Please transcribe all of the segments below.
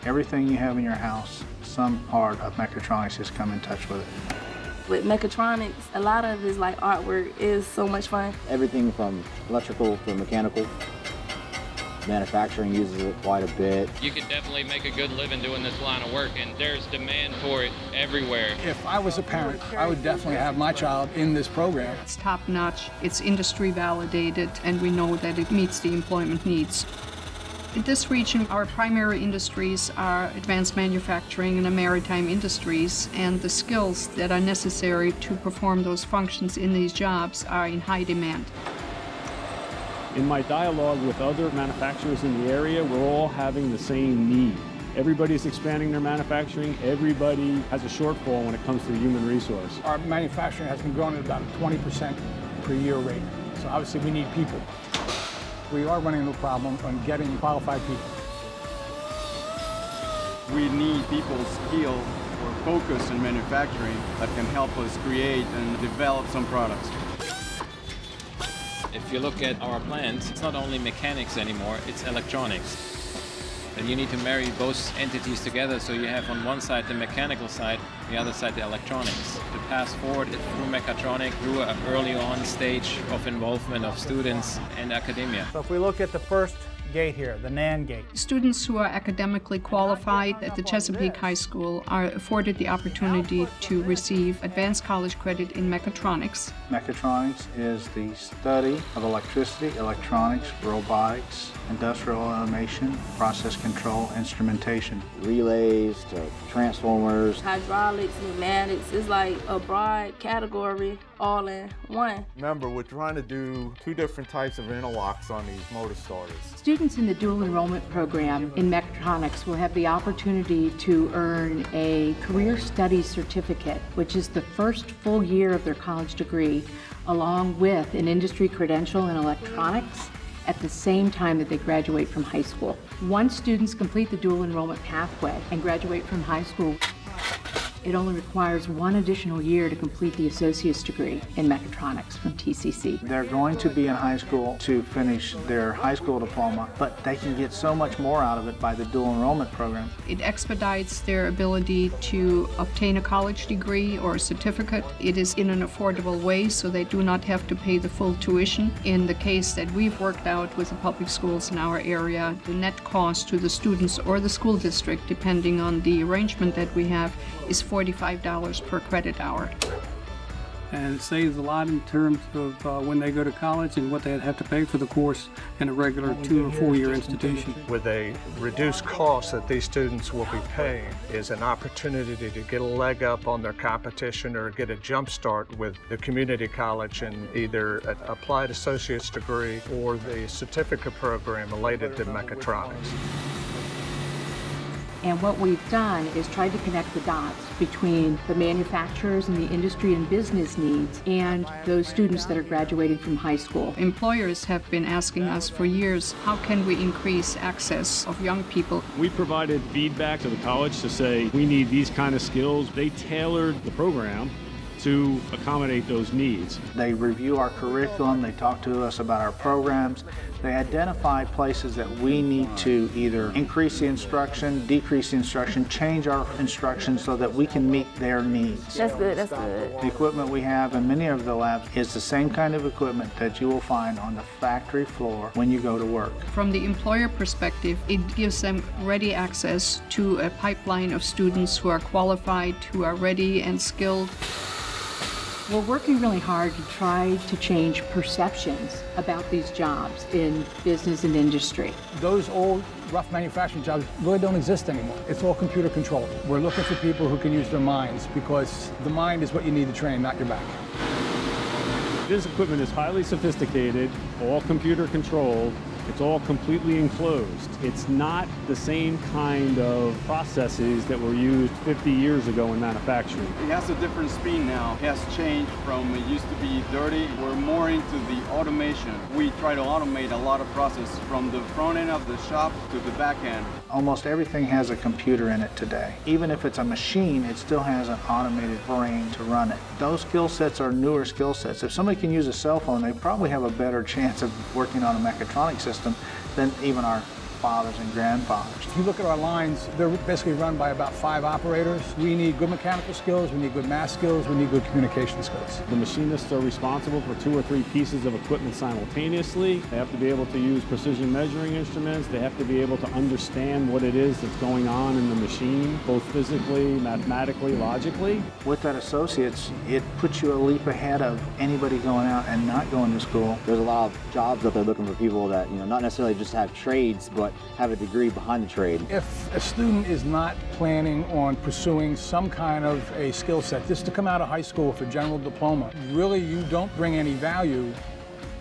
Everything you have in your house, some part of mechatronics has come in touch with it. With mechatronics, a lot of it is like artwork. It's so much fun. Everything from electrical to mechanical. Manufacturing uses it quite a bit. You could definitely make a good living doing this line of work, and there's demand for it everywhere. If I was a parent, I would definitely have my child in this program. It's top-notch, it's industry validated, and we know that it meets the employment needs. In this region, our primary industries are advanced manufacturing and the maritime industries, and the skills that are necessary to perform those functions in these jobs are in high demand. In my dialogue with other manufacturers in the area, we're all having the same need. Everybody's expanding their manufacturing. Everybody has a shortfall when it comes to the human resource. Our manufacturing has been growing at about a 20% per year rate. So obviously we need people. We are running into a problem on getting qualified people. We need people's skill or focus in manufacturing that can help us create and develop some products. If you look at our plant, it's not only mechanics anymore, it's electronics. And you need to marry both entities together, so you have on one side the mechanical side, the other side the electronics. To pass forward through mechatronics, through an early on stage of involvement of students and academia. So if we look at the first gate here, the NAND gate. Students who are academically qualified at the Chesapeake High School are afforded the opportunity to receive advanced college credit in mechatronics. Mechatronics is the study of electricity, electronics, robotics, industrial automation, process control, instrumentation. Relays to transformers. Hydraulics, pneumatics, it's like a broad category all in one. Remember, we're trying to do two different types of interlocks on these motor starters. Students in the dual enrollment program in mechatronics will have the opportunity to earn a career studies certificate, which is the first full year of their college degree, along with an industry credential in electronics at the same time that they graduate from high school. Once students complete the dual enrollment pathway and graduate from high school, it only requires one additional year to complete the associate's degree in mechatronics from TCC. They're going to be in high school to finish their high school diploma, but they can get so much more out of it by the dual enrollment program. It expedites their ability to obtain a college degree or a certificate. It is in an affordable way, so they do not have to pay the full tuition. In the case that we've worked out with the public schools in our area, the net cost to the students or the school district, depending on the arrangement that we have, is $45 per credit hour. And it saves a lot in terms of when they go to college and what they'd have to pay for the course in a regular 2 or 4 year institution. With a reduced cost that these students will be paying is an opportunity to get a leg up on their competition or get a jump start with the community college in either an applied associate's degree or the certificate program related to mechatronics. And what we've done is tried to connect the dots between the manufacturers and the industry and business needs and those students that are graduating from high school. Employers have been asking us for years, how can we increase access of young people? We provided feedback to the college to say, we need these kind of skills. They tailored the program to accommodate those needs. They review our curriculum, they talk to us about our programs, they identify places that we need to either increase the instruction, decrease the instruction, change our instruction so that we can meet their needs. That's good, that's good. The equipment we have in many of the labs is the same kind of equipment that you will find on the factory floor when you go to work. From the employer perspective, it gives them ready access to a pipeline of students who are qualified, who are ready and skilled. We're working really hard to try to change perceptions about these jobs in business and industry. Those old rough manufacturing jobs really don't exist anymore. It's all computer controlled. We're looking for people who can use their minds because the mind is what you need to train, not your back. This equipment is highly sophisticated, all computer controlled. It's all completely enclosed. It's not the same kind of processes that were used 50 years ago in manufacturing. It has a different speed now. It has changed from it used to be dirty. We're more into the automation. We try to automate a lot of process from the front end of the shop to the back end. Almost everything has a computer in it today. Even if it's a machine, it still has an automated brain to run it. Those skill sets are newer skill sets. If somebody can use a cell phone, they probably have a better chance of working on a mechatronic system than even our fathers and grandfathers. If you look at our lines, they're basically run by about 5 operators. We need good mechanical skills, we need good math skills, we need good communication skills. The machinists are responsible for 2 or 3 pieces of equipment simultaneously. They have to be able to use precision measuring instruments. They have to be able to understand what it is that's going on in the machine, both physically, mathematically, logically. With that associates, it puts you a leap ahead of anybody going out and not going to school. There's a lot of jobs that they're looking for people that, not necessarily just have trades, but have a degree behind the trade. If a student is not planning on pursuing some kind of a skill set, just to come out of high school with a general diploma, really you don't bring any value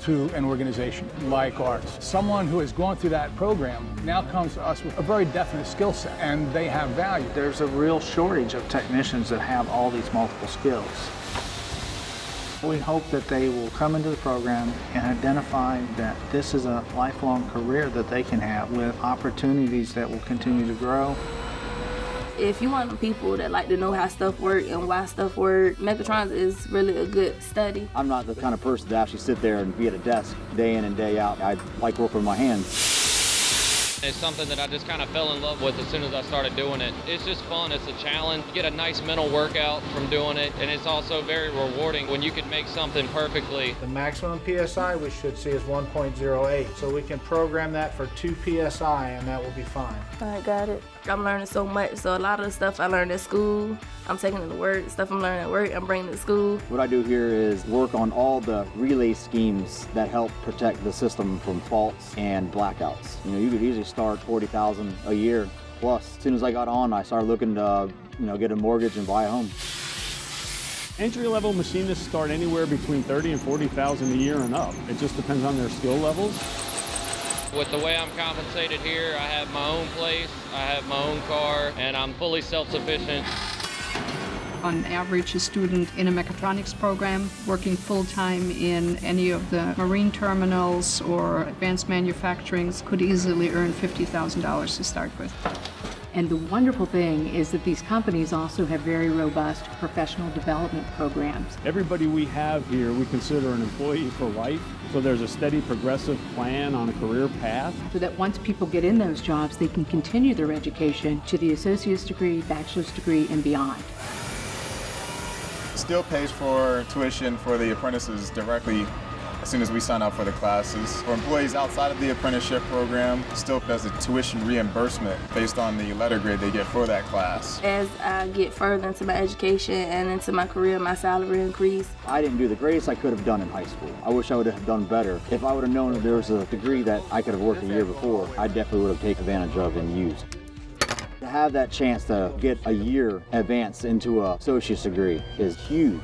to an organization like ours. Someone who has gone through that program now comes to us with a very definite skill set, and they have value. There's a real shortage of technicians that have all these multiple skills. We hope that they will come into the program and identify that this is a lifelong career that they can have with opportunities that will continue to grow. If you want people that like to know how stuff works and why stuff works, mechatronics is really a good study. I'm not the kind of person to actually sit there and be at a desk day in and day out. I like working with my hands. It's something that I just kind of fell in love with as soon as I started doing it. It's just fun, it's a challenge. You get a nice mental workout from doing it, and it's also very rewarding when you can make something perfectly. The maximum PSI we should see is 1.08, so we can program that for 2 PSI and that will be fine. I got it. I'm learning so much, so a lot of the stuff I learned at school, I'm taking it to work. Stuff I'm learning at work, I'm bringing it to school. What I do here is work on all the relay schemes that help protect the system from faults and blackouts. You could easily start $40,000 a year plus. As soon as I got on, I started looking to, get a mortgage and buy a home. Entry-level machinists start anywhere between $30,000 and $40,000 a year and up. It just depends on their skill levels. With the way I'm compensated here, I have my own place, I have my own car, and I'm fully self-sufficient. On average, a student in a mechatronics program working full-time in any of the marine terminals or advanced manufacturing could easily earn $50,000 to start with. And the wonderful thing is that these companies also have very robust professional development programs. Everybody we have here, we consider an employee for life. So there's a steady progressive plan on a career path. So that once people get in those jobs, they can continue their education to the associate's degree, bachelor's degree, and beyond. Still pays for tuition for the apprentices directly as soon as we sign up for the classes. For employees outside of the apprenticeship program, still does a tuition reimbursement based on the letter grade they get for that class. As I get further into my education and into my career, my salary increased. I didn't do the greatest I could have done in high school. I wish I would have done better. If I would have known that there was a degree that I could have worked a year before, I definitely would have taken advantage of and used. To have that chance to get a year advanced into an associate's degree is huge.